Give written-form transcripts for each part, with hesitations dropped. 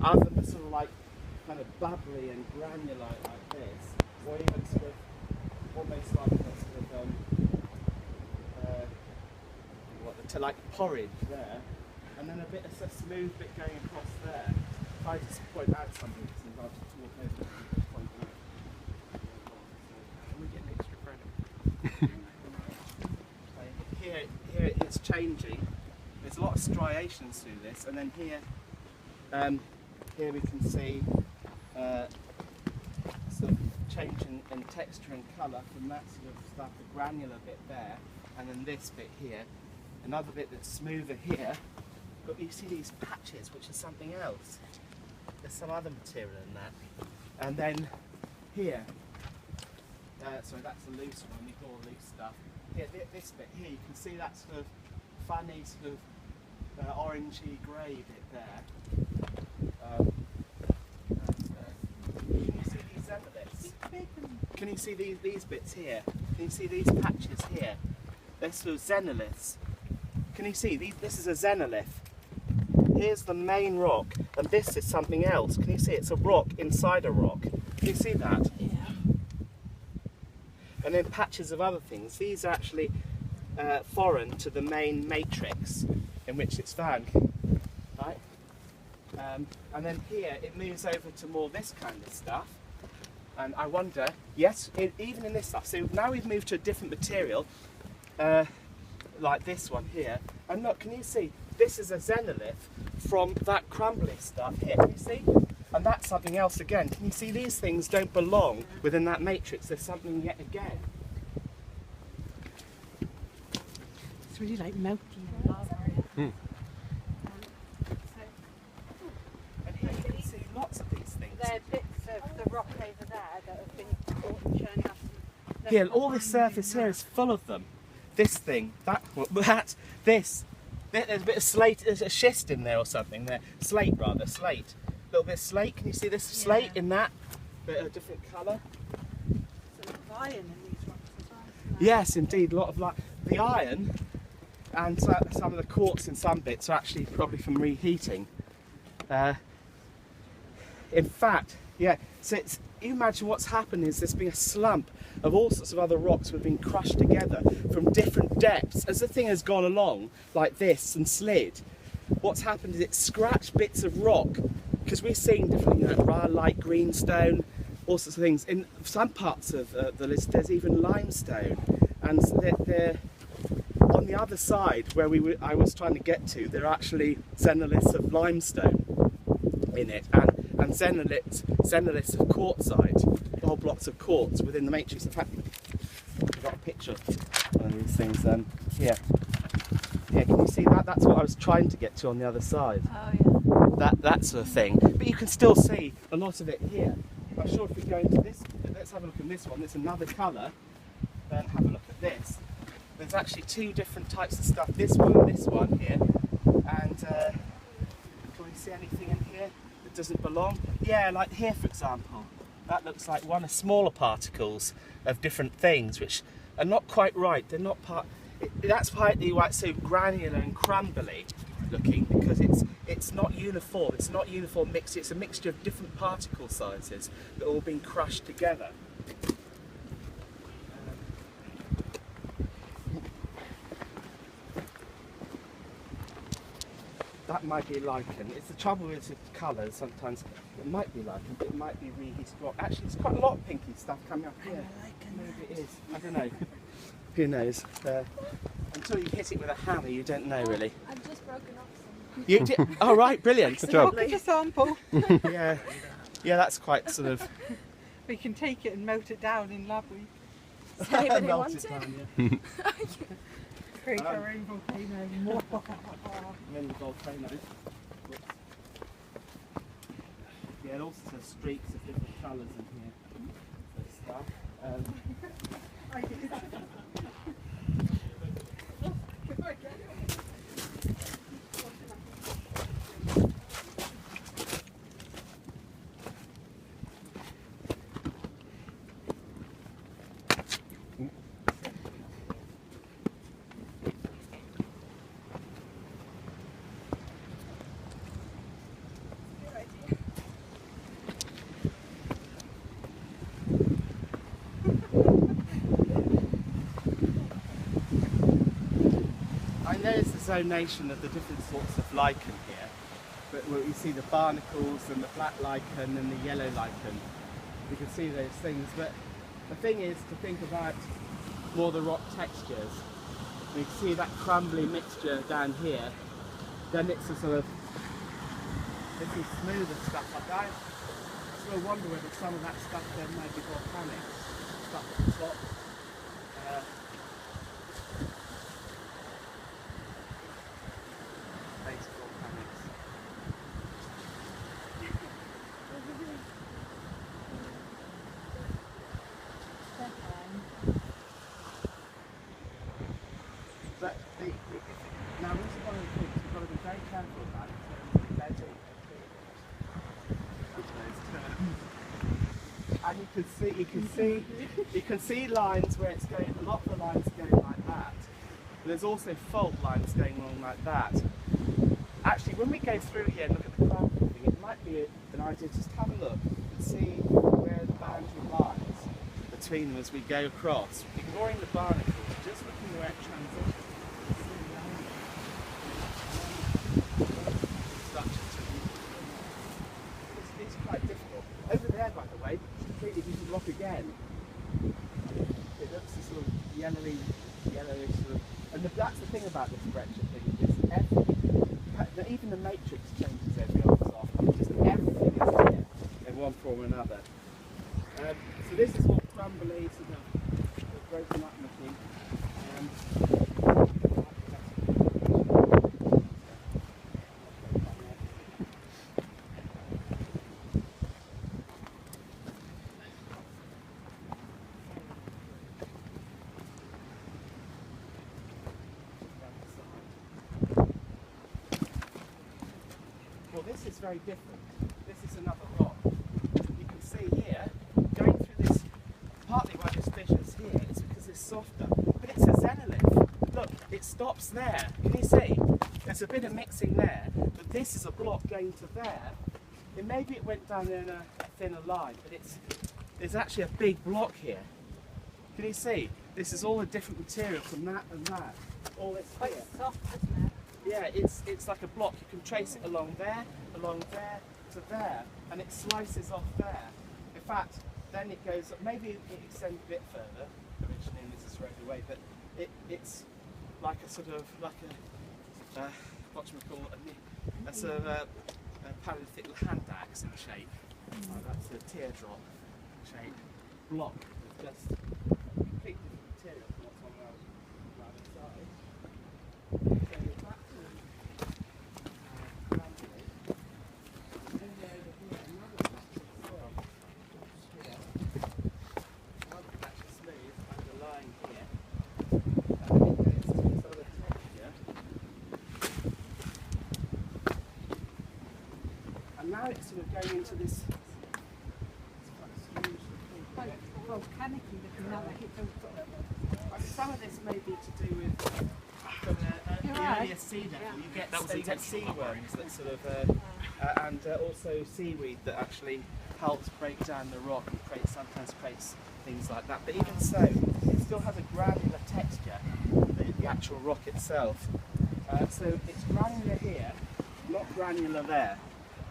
other than sort of like kind of bubbly and granular like this, or even sort of almost like a sort of like porridge there, and then a bit of a smooth bit going across there. If I just point out something, I'll just walk over and point out. We get an extra credit. Here it's changing. There's a lot of striations through this, and then here we can see sort of change in texture and colour from that sort of stuff, the granular bit there, and then this bit here. Another bit that's smoother here, but you see these patches, which is something else. There's some other material in that. And then here, sorry, that's a loose one, ignore loose stuff. Here, this bit here, you can see that sort of funny sort of orangey grey bit there. Can you see these xenoliths? Can you see these bits here? Can you see these patches here? They're sort of xenoliths. Can you see, this is a xenolith. Here's the main rock, and this is something else. Can you see, it's a rock inside a rock. Can you see that? Yeah. And then patches of other things. These are actually foreign to the main matrix in which it's found, right? And then here, it moves over to more this kind of stuff. And I wonder, yes, even in this stuff, so now we've moved to a different material, like this one here, and look, can you see, this is a xenolith from that crumbly stuff here, can you see? And that's something else again. Can you see these things don't belong within that matrix? There's something yet again. It's really like melting lava. And here you can see lots of these things. There are bits of the rock over there that have been caught and churned up. Here, all this surface here is full of them. This thing, this. There's a bit of slate, there's a schist in there or something there. Slate rather, slate. A little bit of slate, can you see this slate in that? Bit of a different colour. There's a lot of iron in these rocks as well. Yes, indeed, a lot of the iron and some of the quartz in some bits are actually probably from reheating. In fact, yeah, so you imagine what's happened is there's been a slump of all sorts of other rocks that have been crushed together from different depths. As the thing has gone along like this and slid, what's happened is it's scratched bits of rock, because we're seeing different, rhyolite, greenstone, all sorts of things. In some parts of the list there's even limestone, and they're on the other side where I was trying to get to, there are actually xenoliths of limestone in it, and xenoliths of quartzite, whole blocks of quartz within the matrix. In fact, I've got a picture of one of these things here. Yeah, can you see that? That's what I was trying to get to on the other side. Oh yeah. That sort of thing. But you can still see a lot of it here. I'm sure if we go into this, let's have a look at this one. It's another colour. Then have a look at this. There's actually two different types of stuff. This one and this one here. And can we see anything in here that doesn't belong? Yeah, like here for example. That looks like one of smaller particles of different things, which are not quite right. They're not part. That's partly why it's so granular and crumbly looking, because it's not uniform. It's not uniform mixed. It's a mixture of different particle sizes that have all been crushed together. That might be lichen. It's the trouble with the colours. Sometimes it might be lichen, but it might be reheated rock. Actually, there's quite a lot of pinky stuff coming up here. Maybe it is. I don't know. Who knows? Until you hit it with a hammer, you don't know really. I've just broken off some. You did? Oh right, brilliant. Good job. Look at a sample. Yeah, that's quite sort of. We can take it and melt it down in lab week. Does anybody Melt want it it? down, yeah. Create our own volcano. And then the volcano. Whoops. Yeah, and also streaks of different colours in here. Good stuff. And there's the zonation of the different sorts of lichen here. But where you see the barnacles and the black lichen and the yellow lichen. You can see those things. But the thing is to think about more the rock textures. You can see that crumbly mixture down here. Then it's a sort of this is smoother stuff. Like I sort of wonder whether some of that stuff then might be volcanic stuff at the top. Basic volcanics. But now this is one of the things you've got to be very careful about in terms of bedding and you can see lines where it's going, a lot of the lines are going like that. But there's also fault lines going along like that. Actually, when we go through here and look at the crumbling thing, it might be an idea to just have a look and see where the boundary lies between them as we go across, ignoring the barnacles, just looking where it transitions. It's quite difficult. Over there, by the way, it's completely different rock again. It looks a sort of yellowish sort of, and that's the thing about this breccia thing, is even the matrix changes every so often. Just everything is here in one form or another. So this is what crumbly sort of broken up looking. Well, this is very different. This is another rock. You can see here, going through this, partly why this fissure's here, it's because it's softer. But it's a xenolith. Look, it stops there. Can you see? There's a bit of mixing there, but this is a block going to there. And maybe it went down in a thinner line, but there's actually a big block here. Can you see? This is all a different material from that and that. All this Quite here. soft, isn't it? Yeah, it's like a block. You can trace it along there to there, and it slices off there. In fact, then it goes, maybe it extends a bit further, originally, and this is right away, but it's like a sort of, like a, what do we call it, a sort of a paleolithic hand axe in shape. That's a teardrop shape block with just completely different material from what's on the other side. So that's now it's sort of going into this Quite volcanically looking now, like it goes. some of this may be to do with from the earlier sea level. You get sea worms that sort of and also seaweed that actually helps break down the rock and sometimes creates things like that. But even so, it still has a granular texture, the actual rock itself. So it's granular here, not granular there.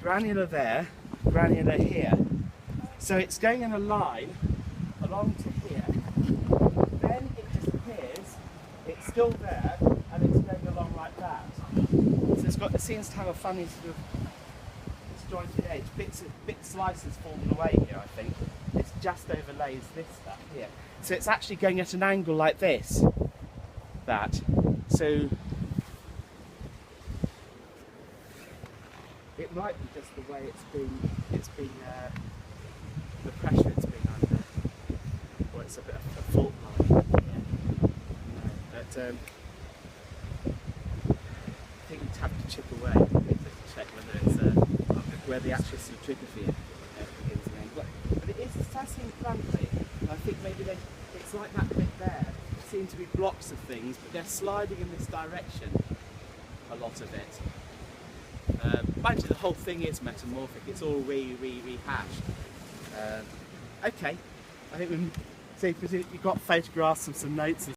Granular there, granular here. So it's going in a line along to here, then it disappears, it's still there, and it's going along like that. So it seems to have a funny sort of disjointed edge. Bit slices falling away here, I think. It just overlays this stuff here. So it's actually going at an angle like this. So it might be just the way it's been the pressure it's been under, or it's a bit of a fault line. Yeah. But I think you'd have to chip away to check whether it's where the actual stratigraphy begins and ends. But it does seem crumbly. I think maybe it's like that bit there. There seem to be blocks of things, but they're sliding in this direction. A lot of it. Mind you, the whole thing is metamorphic. It's all rehashed. Okay, I think we've got photographs of some notes.